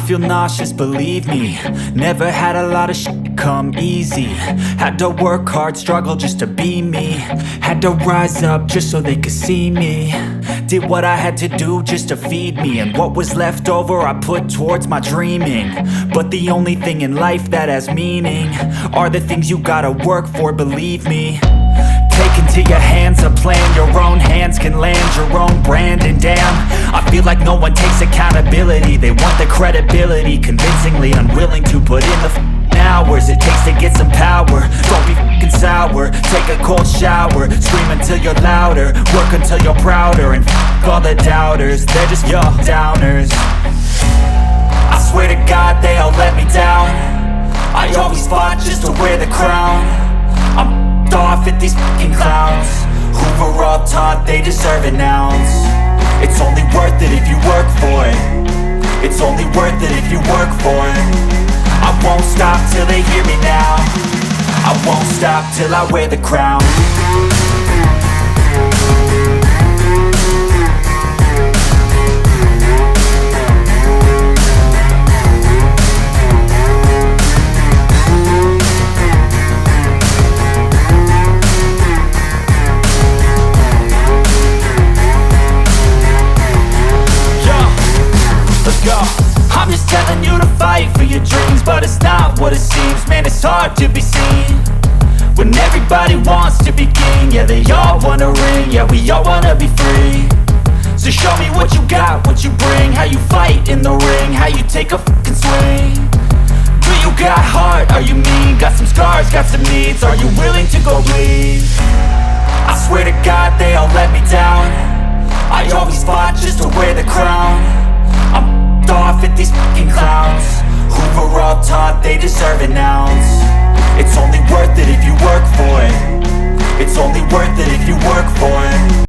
feel nauseous, believe me. Never had a lot of shit come easy. Had to work hard, struggle just to be me. Had to rise up just so they could see me. Did what I had to do just to feed me, and what was left over I put towards my dreaming. But the only thing in life that has meaning are the things you gotta work for, believe me. Take into your hands a plan, your own hands can land your own brand. And damn, I feel like no one takes accountability. They want the credibility, convincingly unwilling to put in the hours it takes to get some power. Don't be f***ing sour, take a cold shower. Scream until you're louder, work until you're prouder. And f*** all the doubters, they're just your downers. I swear to God they all let me down. I always fought just to wear the crown. I'm off at these fucking clowns who were all taught they deserve an ounce. It's only worth it if you work for it. It's only worth it if you work for it. I won't stop till they hear me now. I won't stop till I wear the crown. I'm just telling you to fight for your dreams, but it's not what it seems. Man, it's hard to be seen when everybody wants to be king. Yeah, they all wanna ring, yeah, we all wanna be free. So show me what you got, what you bring, how you fight in the ring, how you take a fucking swing. Do you got heart, are you mean? Got some scars, got some needs, are you willing to go bleed? I swear to God they all let me down.